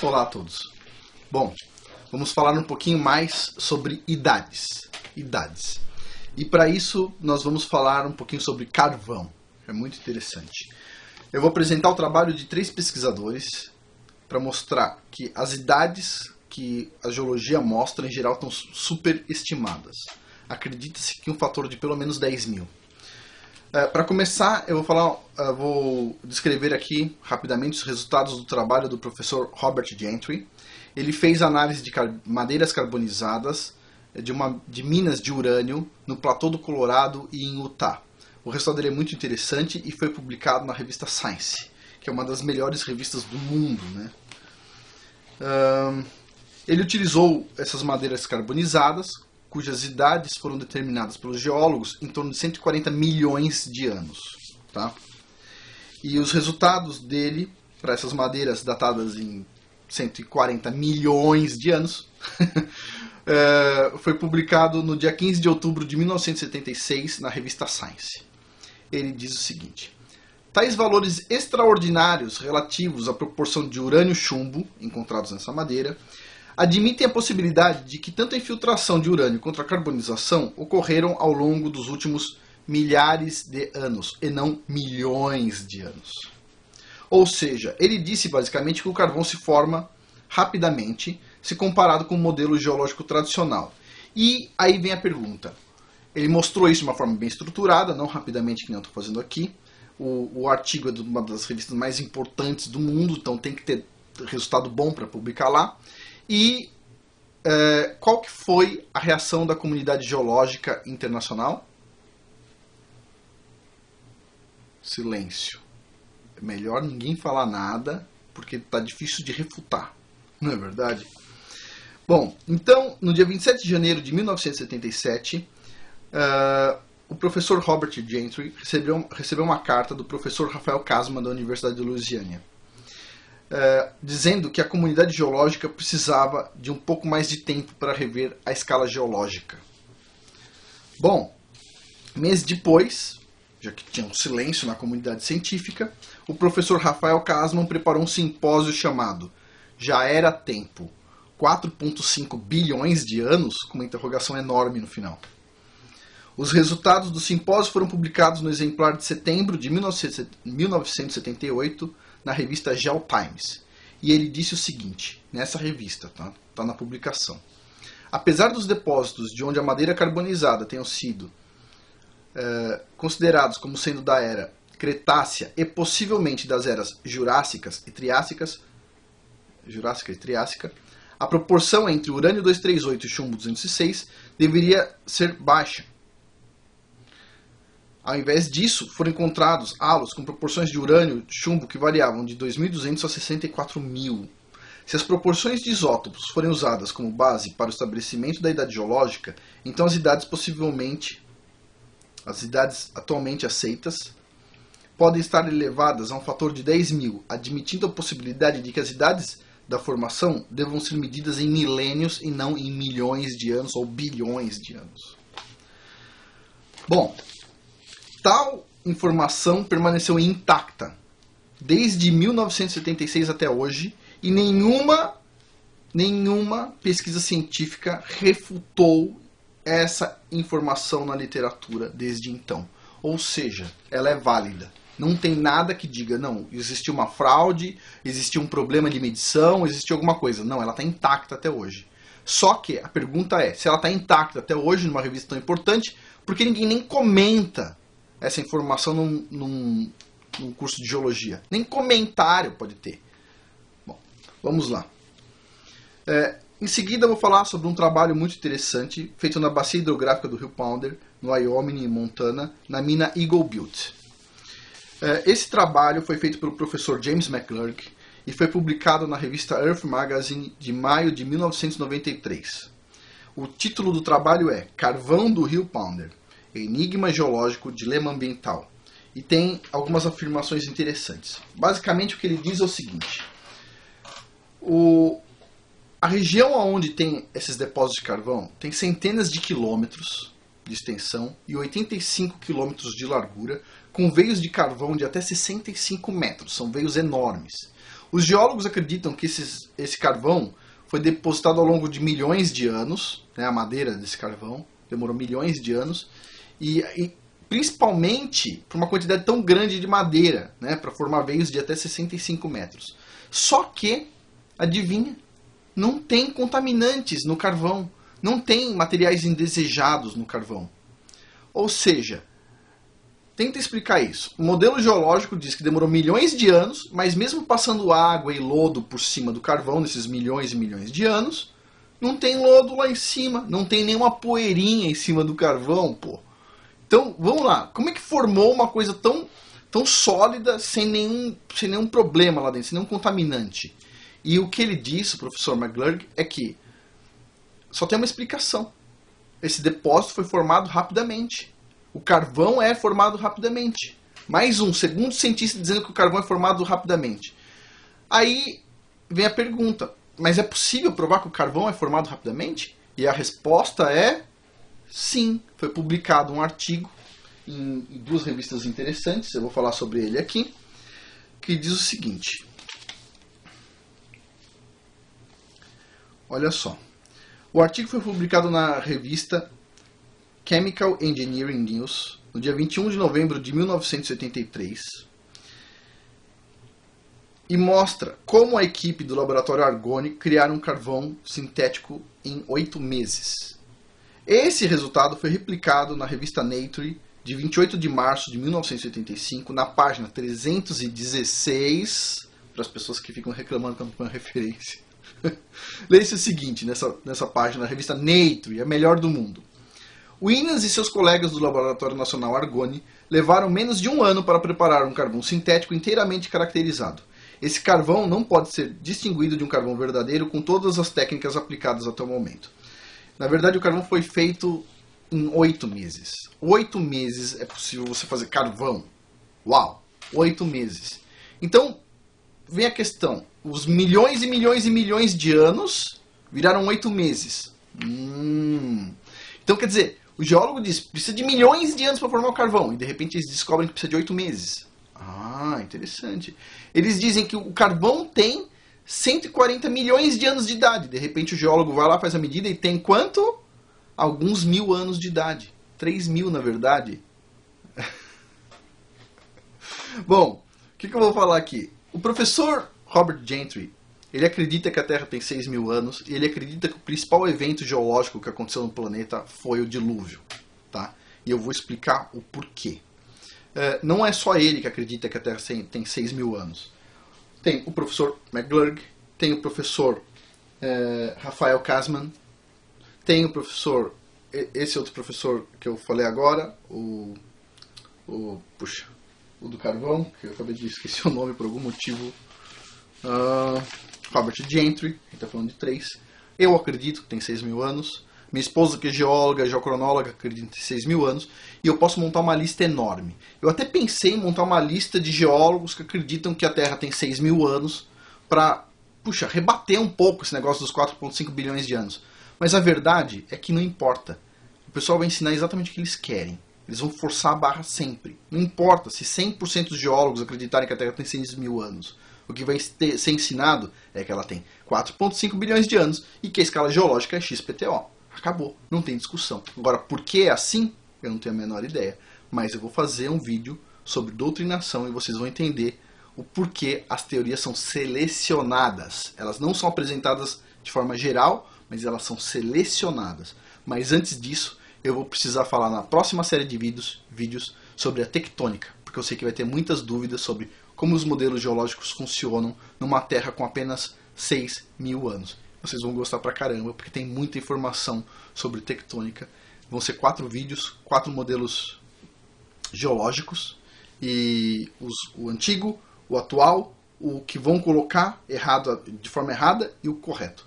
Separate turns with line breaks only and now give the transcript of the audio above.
Olá a todos. Bom, vamos falar um pouquinho mais sobre idades. E para isso nós vamos falar um pouquinho sobre carvão. É muito interessante. Eu vou apresentar o trabalho de 3 pesquisadores para mostrar que as idades que a geologia mostra em geral estão superestimadas. Acredita-se que um fator de pelo menos 10 mil. Para começar, eu vou descrever aqui rapidamente os resultados do trabalho do professor Robert Gentry. Ele fez análise de madeiras carbonizadas de minas de urânio no Platô do Colorado e em Utah. O resultado dele é muito interessante e foi publicado na revista Science, que é uma das melhores revistas do mundo, né? Ele utilizou essas madeiras carbonizadas, cujas idades foram determinadas pelos geólogos em torno de 140 milhões de anos. Tá? E os resultados dele, para essas madeiras datadas em 140 milhões de anos, foi publicado no dia 15 de outubro de 1976 na revista Science. Ele diz o seguinte: tais valores extraordinários relativos à proporção de urânio-chumbo encontrados nessa madeira admitem a possibilidade de que tanto a infiltração de urânio quanto a carbonização ocorreram ao longo dos últimos milhares de anos, e não milhões de anos. Ou seja, ele disse basicamente que o carvão se forma rapidamente se comparado com o modelo geológico tradicional. E aí vem a pergunta. Ele mostrou isso de uma forma bem estruturada, não rapidamente que nem eu estou fazendo aqui. O artigo é de uma das revistas mais importantes do mundo, então tem que ter resultado bom para publicar lá. E qual que foi a reação da comunidade geológica internacional? Silêncio. É melhor ninguém falar nada, porque está difícil de refutar. Não é verdade? Bom, então, no dia 27 de janeiro de 1977, o professor Robert Gentry recebeu uma carta do professor Rafael Kasman, da Universidade de Louisiana, dizendo que a comunidade geológica precisava de um pouco mais de tempo para rever a escala geológica. Bom, meses depois, já que tinha um silêncio na comunidade científica, o professor Rafael Kasman preparou um simpósio chamado Já Era Tempo, 4,5 bilhões de anos, com uma interrogação enorme no final. Os resultados do simpósio foram publicados no exemplar de setembro de 1978, na revista Geotimes. E ele disse o seguinte, nessa revista, tá na publicação: apesar dos depósitos de onde a madeira carbonizada tenham sido considerados como sendo da era Cretácea e possivelmente das eras Jurássica e Triássica, a proporção entre urânio 238 e chumbo 206 deveria ser baixa. Ao invés disso, foram encontrados halos com proporções de urânio e chumbo que variavam de 2.200 a 64.000. Se as proporções de isótopos forem usadas como base para o estabelecimento da idade geológica, então as idades atualmente aceitas podem estar elevadas a um fator de 10 mil, admitindo a possibilidade de que as idades da formação devam ser medidas em milênios e não em milhões de anos ou bilhões de anos. Bom, tal informação permaneceu intacta desde 1976 até hoje e nenhuma pesquisa científica refutou essa informação na literatura desde então. Ou seja, ela é válida. Não tem nada que diga, não, existiu uma fraude, existiu um problema de medição, existiu alguma coisa. Não, ela está intacta até hoje. Só que a pergunta é, se ela está intacta até hoje numa revista tão importante, por que ninguém nem comenta essa informação num curso de geologia? Nem comentário pode ter. Bom, vamos lá. Em seguida eu vou falar sobre um trabalho muito interessante feito na bacia hidrográfica do rio Powder, no Wyoming e Montana, na mina Eagle Butte. Esse trabalho foi feito pelo professor James McClurg e foi publicado na revista Earth Magazine de maio de 1993. O título do trabalho é Carvão do rio Powder, Enigma Geológico, Dilema Ambiental. E tem algumas afirmações interessantes. Basicamente o que ele diz é o seguinte: a região onde tem esses depósitos de carvão tem centenas de quilômetros de extensão e 85 quilômetros de largura, com veios de carvão de até 65 metros. São veios enormes. Os geólogos acreditam que esse carvão foi depositado ao longo de milhões de anos, né, a madeira desse carvão demorou milhões de anos, e principalmente por uma quantidade tão grande de madeira, né, para formar veios de até 65 metros. Só que, adivinha, não tem contaminantes no carvão, não tem materiais indesejados no carvão. Ou seja, tenta explicar isso. O modelo geológico diz que demorou milhões de anos, mas mesmo passando água e lodo por cima do carvão nesses milhões e milhões de anos, não tem lodo lá em cima, não tem nenhuma poeirinha em cima do carvão, pô. Então, vamos lá. Como é que formou uma coisa tão sólida sem nenhum problema lá dentro, sem nenhum contaminante? E o que ele disse, o professor McGlurk, é que só tem uma explicação. Esse depósito foi formado rapidamente. O carvão é formado rapidamente. Mais um, segundo cientista dizendo que o carvão é formado rapidamente. Aí vem a pergunta, mas é possível provar que o carvão é formado rapidamente? E a resposta é sim. Foi publicado um artigo em duas revistas interessantes, eu vou falar sobre ele aqui, que diz o seguinte. Olha só. O artigo foi publicado na revista Chemical Engineering News, no dia 21 de novembro de 1983, e mostra como a equipe do laboratório Argonne criaram um carvão sintético em 8 meses. Esse resultado foi replicado na revista Nature, de 28 de março de 1985, na página 316, para as pessoas que ficam reclamando que eu não ponho referência. Leia-se o seguinte, nessa página, na revista Nature, a melhor do mundo. Williams e seus colegas do Laboratório Nacional Argonne levaram menos de um ano para preparar um carvão sintético inteiramente caracterizado. Esse carvão não pode ser distinguido de um carvão verdadeiro com todas as técnicas aplicadas até o momento. Na verdade, o carvão foi feito em 8 meses. 8 meses é possível você fazer carvão. Uau! 8 meses. Então, vem a questão. Os milhões e milhões e milhões de anos viraram 8 meses. Então, quer dizer, o geólogo diz que precisa de milhões de anos para formar o carvão. E, de repente, eles descobrem que precisa de 8 meses. Ah, interessante. Eles dizem que o carvão tem 140 milhões de anos de idade. De repente, o geólogo vai lá, faz a medida e tem quanto? Alguns mil anos de idade. 3.000, na verdade. Bom, o que eu vou falar aqui? O professor Robert Gentry, ele acredita que a Terra tem 6.000 anos e ele acredita que o principal evento geológico que aconteceu no planeta foi o dilúvio. Tá? E eu vou explicar o porquê. Não é só ele que acredita que a Terra tem 6.000 anos. Tem o professor McGlurk, tem o professor Rafael Kasman, tem o professor, esse outro professor que eu falei agora, o do carvão, que eu acabei de esquecer o nome por algum motivo, Robert Gentry, ele está falando de 3. Eu acredito que tem 6.000 anos. Minha esposa, que é geóloga, geocronóloga, acredita que tem 6.000 anos. E eu posso montar uma lista enorme. Eu até pensei em montar uma lista de geólogos que acreditam que a Terra tem 6.000 anos para, rebater um pouco esse negócio dos 4,5 bilhões de anos. Mas a verdade é que não importa. O pessoal vai ensinar exatamente o que eles querem. Eles vão forçar a barra sempre. Não importa se 100% dos geólogos acreditarem que a Terra tem 6.000 anos. O que vai ser ensinado é que ela tem 4,5 bilhões de anos e que a escala geológica é XPTO. Acabou, não tem discussão. Agora, por que é assim? Eu não tenho a menor ideia. Mas eu vou fazer um vídeo sobre doutrinação e vocês vão entender o porquê as teorias são selecionadas. Elas não são apresentadas de forma geral, mas elas são selecionadas. Mas antes disso, eu vou precisar falar na próxima série de vídeos sobre a tectônica, porque eu sei que vai ter muitas dúvidas sobre como os modelos geológicos funcionam numa Terra com apenas 6.000 anos. Vocês vão gostar pra caramba, porque tem muita informação sobre tectônica. Vão ser 4 vídeos, 4 modelos geológicos, e o antigo, o atual, o que vão colocar de forma errada e o correto.